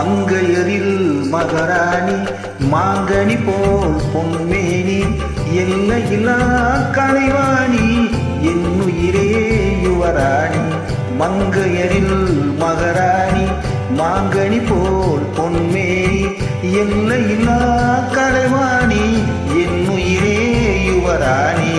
மங்கையரில் மகராணி மாங்கனி போல் பொன்மேனி எல்லையில்லா கலைவாணி என்னுயிரே யுவராணி. மங்கையரில் மகராணி மாங்கனி போல் பொன்மேனி எல்லையில்லா கலைவாணி என்னுயிரே யுவராணி.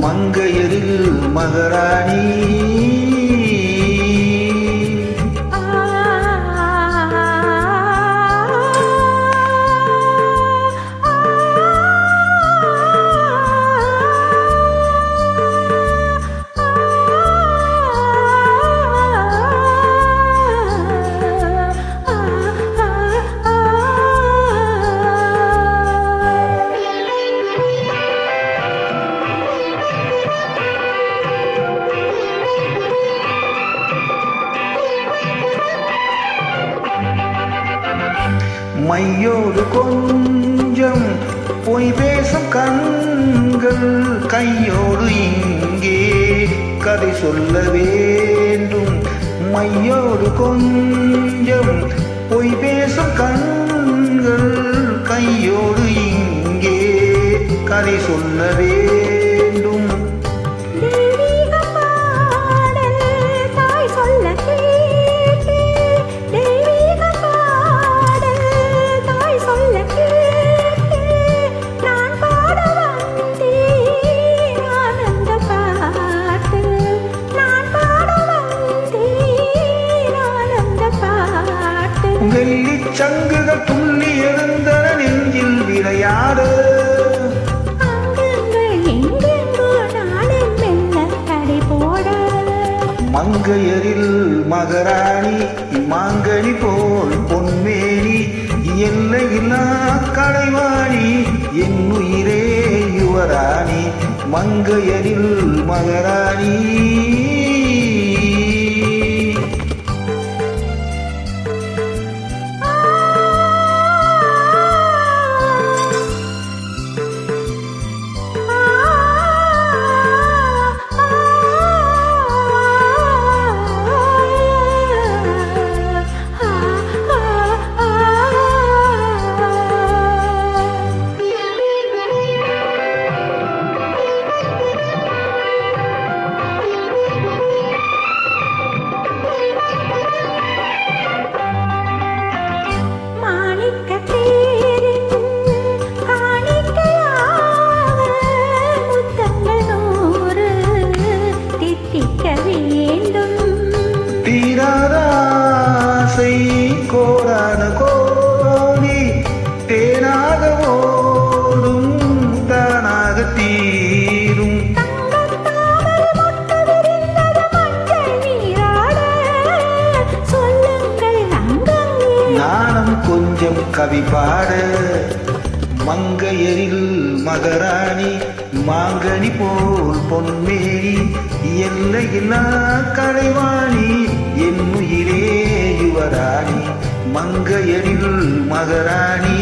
மங்கையரில் மகராணி மையோடு கொஞ்சம் பொய் பேசும் கண்கள் கையோடு இங்கே கதை சொல்ல வேண்டும். மையோடு கொஞ்சம் பொய் பேசும் கண்கள் கையோடு இங்கே கதை சொல்ல வேண்டும். வெள்ளிச் சங்குகள் துள்ளி எழுந்தன நெஞ்சில் விளையாட. மங்கையரில் மகராணி மாங்கனி போல் பொன்மேனி எல்லையில்லா கலைவாணி என்னுயிரே யுவராணி. மங்கையரில் மகராணி தீராதாசை கோரான கோடி தேனாக ஓடும் தானாக தீரும். நானும் கொஞ்சம் கவி பாட. மங்கையரில் மகராணி மாங்கனி போல் பொன்மேனி எல்லையில்லா கலைவாணி என்னுயிரே யுவராணி. மங்கையரில் மகராணி.